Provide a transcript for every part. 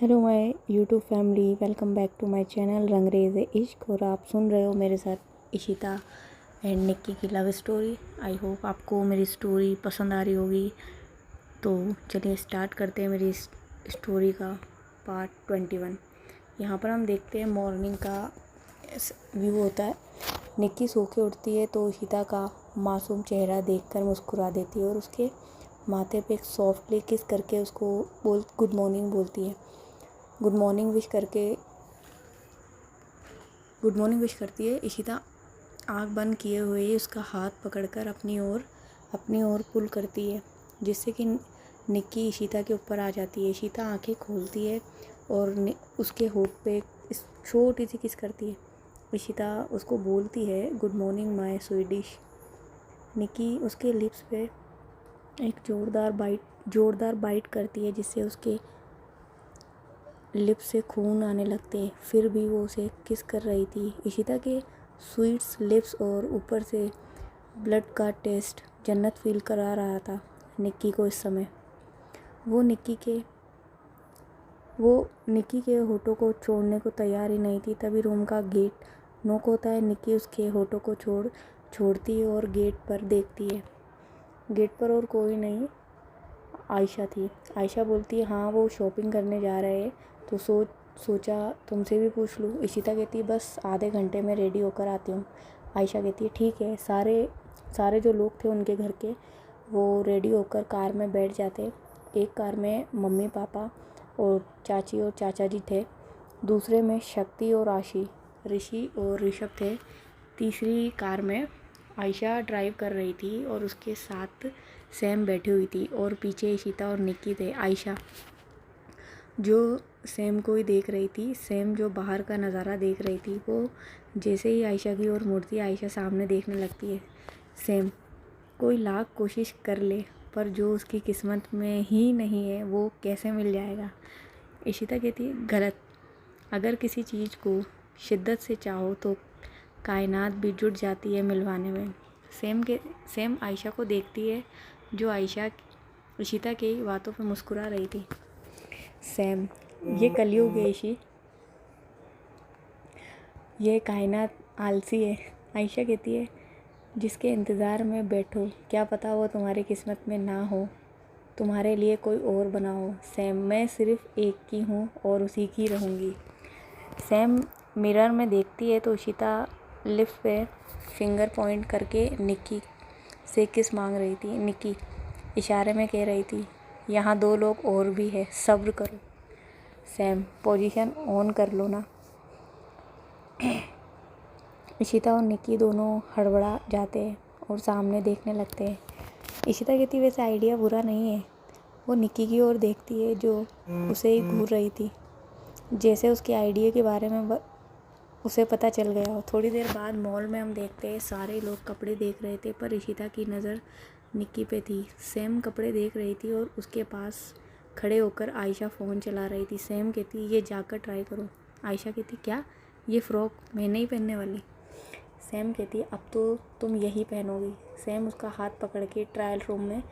Hello my YouTube family, welcome back to my channel Rangrez Ishq. और आप सुन रहे हो मेरे साथ इशिता एंड निक्की की लव स्टोरी। आई होप आपको मेरी स्टोरी पसंद आ रही होगी। तो चलिए स्टार्ट करते हैं मेरी इस स्टोरी का पार्ट 21। यहाँ पर हम देखते हैं मॉर्निंग का व्यू होता है। निक्की सो के उठती है तो इशिता का मासूम चेहरा देखकर मुस्कुरा देती है और उसके माथे पे एक सॉफ्टली किस करके उसको गुड मॉर्निंग बोलती है। गुड मॉर्निंग विश करती है। इशिता आँख बंद किए हुए ही उसका हाथ पकड़कर अपनी ओर पुल करती है, जिससे कि निक्की इशिता के ऊपर आ जाती है। इशिता आंखें खोलती है और उसके होठ पे इस छोटी सी किस करती है। इशिता उसको बोलती है, good morning my Swedish. Nikki उसके लिप्स पे एक जोरदार बाइट करती है, जिससे उसके लिप्स से खून आने लगते हैं। फिर भी वो उसे किस कर रही थी। इशिता के स्वीट्स लिप्स और ऊपर से ब्लड का टेस्ट जन्नत फील करा रहा था निक्की को। इस समय वो निक्की के होठों को छोड़ने को तैयार ही नहीं थी। तभी रूम का गेट नॉक होता है। निक्की उसके होठों को छोड़ती है और गेट पर देखती है। गेट पर और कोई नहीं, आयशा थी। आयशा बोलती है, हाँ वो शॉपिंग करने जा रहे हैं, तो सोचा तुमसे भी पूछ लूँ। इशिता कहती है, बस आधे घंटे में रेडी होकर आती हूँ। आयशा कहती है, ठीक है। सारे जो लोग थे उनके घर के, वो रेडी होकर कार में बैठ जाते। एक कार में मम्मी पापा और चाची और चाचा जी थे, दूसरे में शक्ति और ऋषि और ऋषभ थे। तीसरी कार में आयशा ड्राइव कर रही थी और उसके साथ सैम बैठी हुई थी और पीछे इशिता और निक्की थे। आयशा जो सैम को ही देख रही थी, सैम जो बाहर का नज़ारा देख रही थी, वो जैसे ही आयशा की ओर मुड़ती है, आयशा सामने देखने लगती है। सैम कोई लाख कोशिश कर ले, पर जो उसकी किस्मत में ही नहीं है वो कैसे मिल जाएगा। इशिता कहती है, गलत। अगर किसी चीज़ को शिद्दत से चाहो तो कायनात भी जुट जाती है मिलवाने में। सैम आयशा को देखती है, जो इशिता की बातों पे मुस्कुरा रही थी। सैम, ये कलयुग है इशी, ये कायनात आलसी है। आयशा कहती है, जिसके इंतज़ार में बैठो, क्या पता वो तुम्हारी किस्मत में ना हो, तुम्हारे लिए कोई और बना हो। सैम, मैं सिर्फ एक की हूँ और उसी की रहूँगी। सैम मिरर में देखती है तो इशिता लिप्स पे फिंगर पॉइंट करके निक्की से किस मांग रही थी। निक्की इशारे में कह रही थी, यहाँ 2 लोग और भी है, सब्र करो। सैम, पोजीशन ऑन कर लो ना। इशिता और निक्की दोनों हड़बड़ा जाते हैं और सामने देखने लगते हैं। इशिता कहती है, वैसे आइडिया बुरा नहीं है। वो निक्की की ओर देखती है, जो उसे ही घूर रही थी, जैसे उसके आइडिया के बारे में उसे पता चल गया हो। थोड़ी देर बाद मॉल में हम देखते हैं, सारे लोग कपड़े देख रहे थे, पर इशिता की नज़र निक्की पे थी। सैम कपड़े देख रही थी और उसके पास खड़े होकर आयशा फ़ोन चला रही थी। सैम कहती, ये जाकर ट्राई करो। आयशा कहती, क्या? ये फ़्रॉक मैं नहीं पहनने वाली। सैम कहती, अब तो तुम यही पहनोगी। सैम उसका हाथ पकड़ के ट्रायल रूम में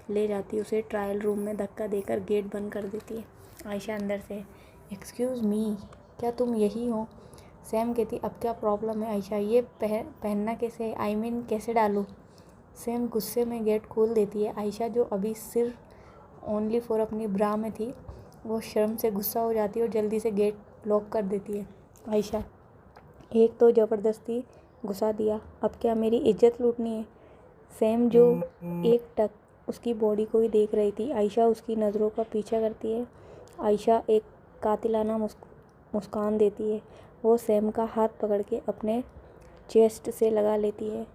ले जाती है। उसे ट्रायल रूम में धक्का देकर गेट बंद कर देती है। आयशा अंदर से, एक्सक्यूज़ मी, क्या तुम यही हो? सैम कहती, अब क्या प्रॉब्लम है आयशा, ये पहनना कैसे, आई मीन कैसे डालूँ? सैम गुस्से में गेट खोल देती है। आयशा, जो अभी सिर्फ ओनली फॉर अपनी ब्रा में थी, वो शर्म से गुस्सा हो जाती है और जल्दी से गेट लॉक कर देती है। आयशा, एक तो ज़बरदस्ती घुसा दिया, अब क्या मेरी इज्जत लूटनी है? सैम, जो एक टक उसकी बॉडी को ही देख रही थी। आयशा उसकी नज़रों का पीछा करती है। आयशा एक कातिलाना मुस्कान देती है। वो सैम का हाथ पकड़ के अपने चेस्ट से लगा लेती है।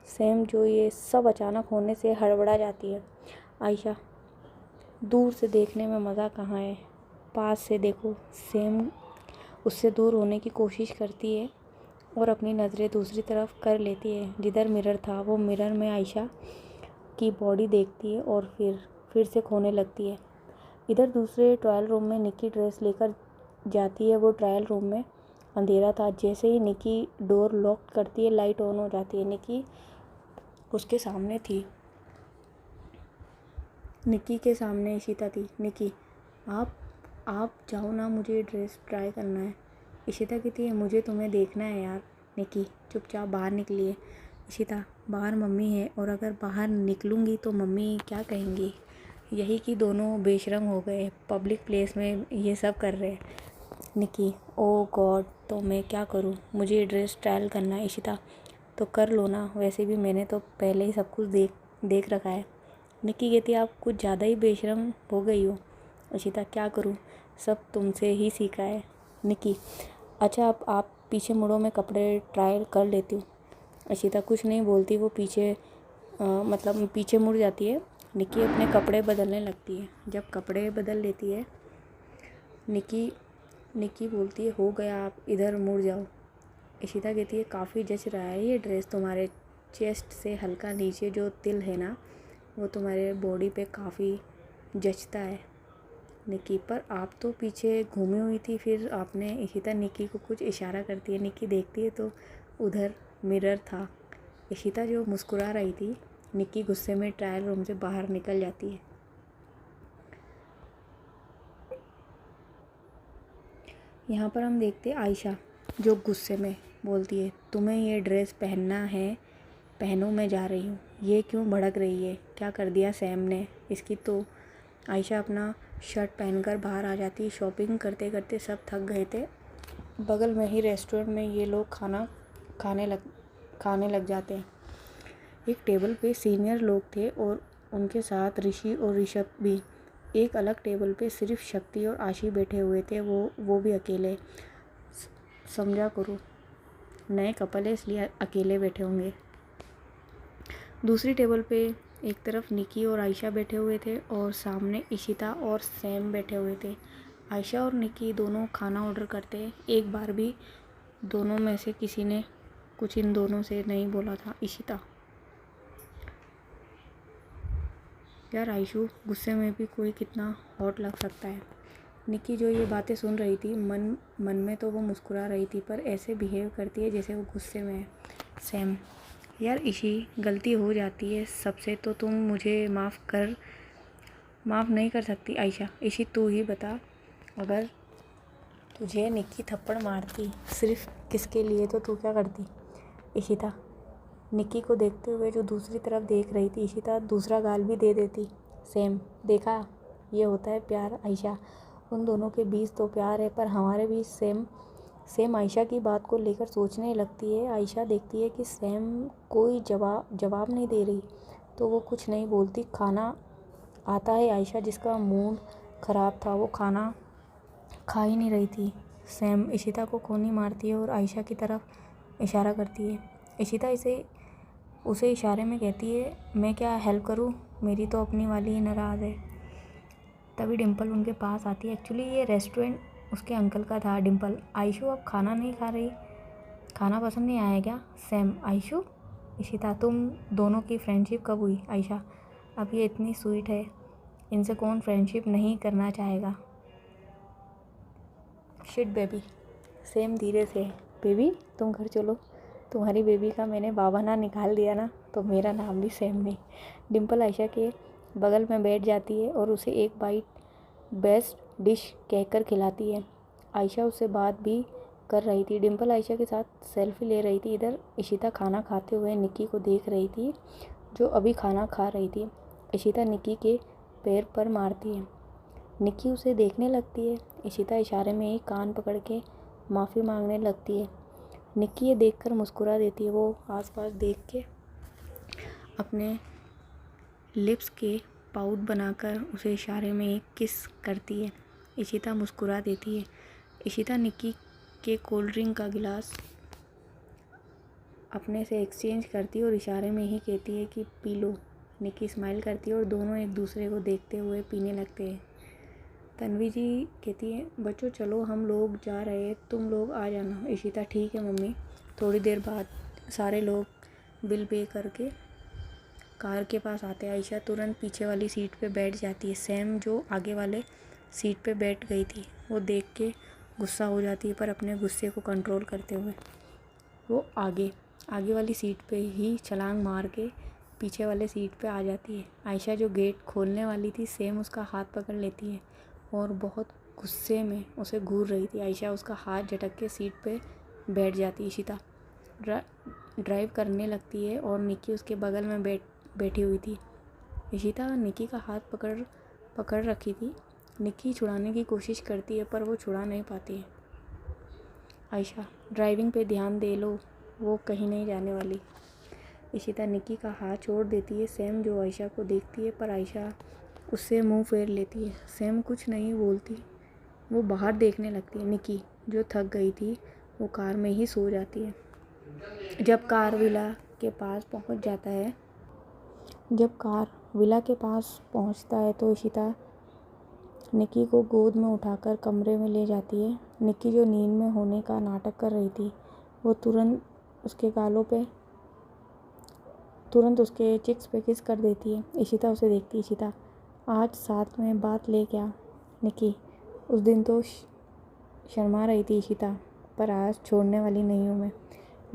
सैम, जो ये सब अचानक होने से हड़बड़ा जाती है। आयशा, दूर से देखने में मज़ा कहाँ है, पास से देखो। सैम उससे दूर होने की कोशिश करती है और अपनी नज़रें दूसरी तरफ कर लेती है, जिधर मिरर था। वो मिरर में आयशा की बॉडी देखती है और फिर से खोने लगती है। इधर दूसरे ट्रायल रूम में निक्की ड्रेस लेकर जाती है। वो ट्रायल रूम में अंधेरा था। जैसे ही निक्की डोर लॉक करती है, लाइट ऑन हो जाती है। निक्की उसके सामने थी। निक्की के सामने इशिता थी। निक्की, आप आप जाओ ना, मुझे ड्रेस ट्राई करना है। इशिता कहती है मुझे तुम्हें देखना है यार। निकी चुपचाप बाहर निकली है। इशिता बाहर मम्मी है और अगर बाहर निकलूँगी तो मम्मी क्या कहेंगी। यही कि दोनों बेशरम हो गए, पब्लिक प्लेस में ये सब कर रहे हैं। निकी ओ गॉड, तो मैं क्या करूँ, मुझे ये ड्रेस ट्रायल करना है। इशिता तो कर लो ना, वैसे भी मैंने तो पहले ही सब कुछ देख रखा है। निकी कहती आप कुछ ज़्यादा ही बेशरम हो गई हो। इशिता क्या करूँ, सब तुमसे ही सीखा है। निकी अच्छा अब आप पीछे मुड़ो, मैं कपड़े ट्रायल कर लेती हूँ। इशिता कुछ नहीं बोलती, वो मतलब पीछे मुड़ जाती है। निकी अपने कपड़े बदलने लगती है। जब कपड़े बदल लेती है निकी बोलती है हो गया, आप इधर मुड़ जाओ। इशिता कहती है काफ़ी जच रहा है ये ड्रेस, तुम्हारे चेस्ट से हल्का नीचे जो तिल है ना वो तुम्हारे बॉडी पे काफ़ी जचता है। निकी पर आप तो पीछे घूमी हुई थी, फिर आपने। इशिता निकी को कुछ इशारा करती है। निकी देखती है तो उधर मिरर था। इशिता जो मुस्कुरा रही थी। निकी गुस्से में ट्रायल रूम से बाहर निकल जाती है। यहाँ पर हम देखते हैं आयशा जो गुस्से में बोलती है तुम्हें ये ड्रेस पहनना है, पहनो, मैं जा रही हूँ। ये क्यों भड़क रही है, क्या कर दिया सैम ने इसकी। तो आयशा अपना शर्ट पहनकर बाहर आ जाती है। शॉपिंग करते करते सब थक गए थे। बगल में ही रेस्टोरेंट में ये लोग खाना खाने लग जाते हैं। एक टेबल पे सीनियर लोग थे और उनके साथ ऋषि और ऋषभ भी। एक अलग टेबल पे सिर्फ शक्ति और आशी बैठे हुए थे, वो भी अकेले। समझा करो, नए कपल है इसलिए अकेले बैठे होंगे। दूसरी टेबल पे एक तरफ निकी और आयशा बैठे हुए थे और सामने इशिता और सैम बैठे हुए थे। आयशा और निकी दोनों खाना ऑर्डर करते। एक बार भी दोनों में से किसी ने कुछ इन दोनों से नहीं बोला था। इशिता यार आयशु गुस्से में भी कोई कितना हॉट लग सकता है। निकी जो ये बातें सुन रही थी मन में तो वो मुस्कुरा रही थी, पर ऐसे बिहेव करती है जैसे वो गुस्से में है। सैम यार इशी गलती हो जाती है सबसे, तो तुम मुझे माफ़ नहीं कर सकती। आयशा इशी तू ही बता, अगर तुझे निकी थप्पड़ मारती सिर्फ किसके लिए तो तू क्या करती। इशिता निकी को देखते हुए जो दूसरी तरफ देख रही थी। इशिता दूसरा गाल भी दे देती। सेम देखा, ये होता है प्यार। आयशा उन दोनों के बीच तो प्यार है, पर हमारे बीच सेम आयशा की बात को लेकर सोचने लगती है। आयशा देखती है कि सेम कोई जवाब नहीं दे रही तो वो कुछ नहीं बोलती। खाना आता है। आयशा जिसका मूड ख़राब था वो खाना खा ही नहीं रही थी। सैम इशिता को कोनी मारती है और आयशा की तरफ इशारा करती है। इशिता उसे इशारे में कहती है मैं क्या हेल्प करूँ, मेरी तो अपनी वाली ही नाराज़ है। तभी डिम्पल उनके पास आती है। एक्चुअली ये रेस्टोरेंट उसके अंकल का था। डिम्पल आयशु अब खाना नहीं खा रही, खाना पसंद नहीं आया क्या। सैम आयशु इशिता तुम दोनों की फ्रेंडशिप कब हुई। आयशा अब ये इतनी स्वीट है, इनसे कौन फ्रेंडशिप नहीं करना चाहेगा। Shit baby. सेम धीरे से बेबी तुम घर चलो, तुम्हारी बेबी का मैंने बाबा ना निकाल दिया ना तो मेरा नाम भी सेम नहीं। डिम्पल आयशा के बगल में बैठ जाती है और उसे एक बाइट बेस्ट डिश कहकर खिलाती है। आयशा उससे बात भी कर रही थी। डिम्पल आयशा के साथ सेल्फी ले रही थी। इधर इशिता खाना खाते हुए निक्की को देख रही थी जो अभी खाना खा रही थी। इशिता निक्की के पैर पर मारती है। निक्की उसे देखने लगती है। इशिता इशारे में ही कान पकड़ के माफ़ी मांगने लगती है। निक्की ये देखकर मुस्कुरा देती है। वो आसपास देख के अपने लिप्स के पाउट बनाकर उसे इशारे में एक किस करती है। इशिता मुस्कुरा देती है। इशिता निक्की के कोल्ड ड्रिंक का गिलास अपने से एक्सचेंज करती है और इशारे में ही कहती है कि पी लो। निक्की स्माइल करती है और दोनों एक दूसरे को देखते हुए पीने लगते हैं। तन्वी जी कहती है बच्चों चलो हम लोग जा रहे हैं, तुम लोग आ जाना। इशिता ठीक है मम्मी। थोड़ी देर बाद सारे लोग बिल पे करके कार के पास आते हैं। आयशा तुरंत पीछे वाली सीट पे बैठ जाती है। सैम जो आगे वाले सीट पे बैठ गई थी वो देख के गुस्सा हो जाती है, पर अपने गुस्से को कंट्रोल करते हुए वो आगे वाली सीट पे ही छलांग मार के पीछे वाले सीट पे आ जाती है। आयशा जो गेट खोलने वाली थी, सेम उसका हाथ पकड़ लेती है और बहुत गुस्से में उसे घूर रही थी। आयशा उसका हाथ झटक के सीट पे बैठ जाती। इशिता ड्राइव करने लगती है और निक्की उसके बगल में बैठी हुई थी। इशिता निक्की का हाथ पकड़ रखी थी। निक्की छुड़ाने की कोशिश करती है पर वो छुड़ा नहीं पाती है। आयशा, ड्राइविंग पे ध्यान दे लो, वो कहीं नहीं जाने वाली। इशिता निक्की का हाथ छोड़ देती है। सैम जो आयशा को देखती है पर आयशा उससे मुंह फेर लेती है। सैम कुछ नहीं बोलती, वो बाहर देखने लगती है। निक्की जो थक गई थी वो कार में ही सो जाती है। जब कार विला के पास पहुंचता है तो इशिता निक्की को गोद में उठाकर कमरे में ले जाती है। निक्की जो नींद में होने का नाटक कर रही थी वो तुरंत उसके चिक्स पे किस कर देती है। इशिता उसे देखती। इशिता, आज साथ में बात ले क्या? निक्की, उस दिन तो शर्मा रही थी इशिता, पर आज छोड़ने वाली नहीं हूँ मैं।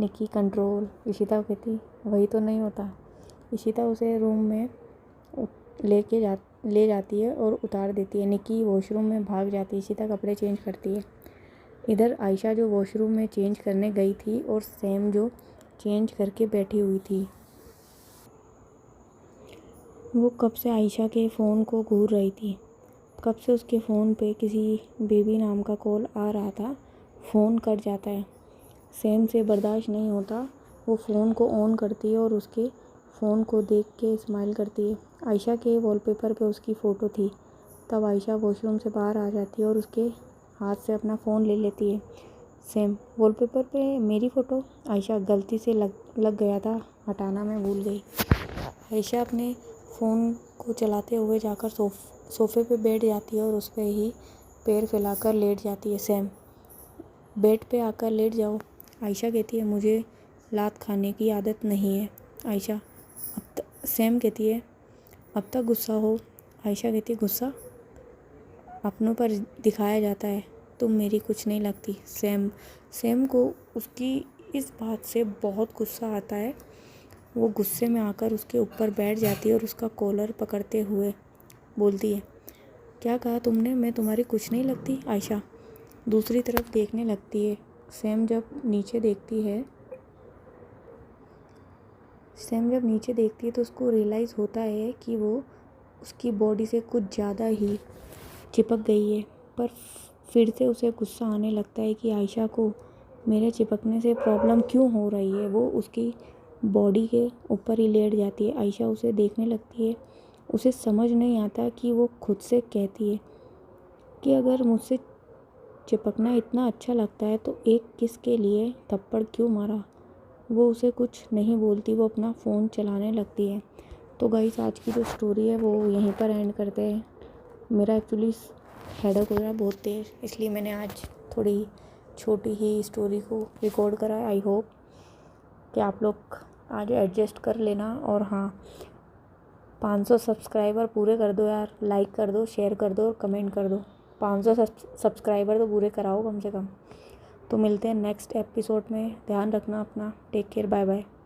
निक्की, कंट्रोल। इशिता कहती, वही तो नहीं होता। इशिता उसे रूम में ले जाती है और उतार देती है। निक्की वॉशरूम में भाग जाती है। इशिता कपड़े चेंज करती है। इधर आयशा जो वॉशरूम में चेंज करने गई थी और सैम जो चेंज करके बैठी हुई थी। वो कब से आयशा के फ़ोन को घूर रही थी। कब से उसके फ़ोन पे किसी बेबी नाम का कॉल आ रहा था। फ़ोन कट जाता है। सैम से बर्दाश्त नहीं होता। वो फ़ोन को ऑन करती है और उसके फ़ोन को देख के स्माइल करती है। आयशा के वॉलपेपर पे उसकी फ़ोटो थी। तब आयशा वॉशरूम से बाहर आ जाती है और उसके हाथ से अपना फ़ोन ले लेती है। सैम, वॉलपेपर पे मेरी फ़ोटो? आयशा, गलती से लग गया था, हटाना मैं भूल गई। आयशा अपने फ़ोन को चलाते हुए जाकर सोफ़े पे बैठ जाती है और उस पे ही पैर फैलाकर लेट जाती है। सैम, बेड पे आकर लेट जाओ। आयशा कहती है, मुझे लात खाने की आदत नहीं है। आयशा, सैम कहती है, अब तक गुस्सा हो। आयशा कहती है, गुस्सा अपनों पर दिखाया जाता है, तुम मेरी कुछ नहीं लगती। सैम को उसकी इस बात से बहुत गुस्सा आता है। वो गुस्से में आकर उसके ऊपर बैठ जाती है और उसका कॉलर पकड़ते हुए बोलती है, क्या कहा तुमने? मैं तुम्हारी कुछ नहीं लगती? आयशा दूसरी तरफ देखने लगती है। सैम जब नीचे देखती है तो उसको रियलाइज़ होता है कि वो उसकी बॉडी से कुछ ज़्यादा ही चिपक गई है। पर फिर से उसे गुस्सा आने लगता है कि आयशा को मेरे चिपकने से प्रॉब्लम क्यों हो रही है। वो उसकी बॉडी के ऊपर ही लेट जाती है। आयशा उसे देखने लगती है। उसे समझ नहीं आता कि वो खुद से कहती है कि अगर मुझसे चिपकना इतना अच्छा लगता है तो एक किस के लिए थप्पड़ क्यों मारा। वो उसे कुछ नहीं बोलती, वो अपना फ़ोन चलाने लगती है। तो गाइस, आज की जो स्टोरी है वो यहीं पर एंड करते हैं। मेरा एक्चुअली हेडेक हो रहा है बहुत तेज़, इसलिए मैंने आज थोड़ी छोटी ही स्टोरी को रिकॉर्ड करा है। आई होप कि आप लोग आज एडजस्ट कर लेना। और हाँ, 500 सब्सक्राइबर पूरे कर दो यार, लाइक कर दो, शेयर कर दो और कमेंट कर दो। 500 सब्सक्राइबर तो पूरे कराओ कम से कम। तो मिलते हैं नेक्स्ट एपिसोड में। ध्यान रखना अपना। Take care, bye bye.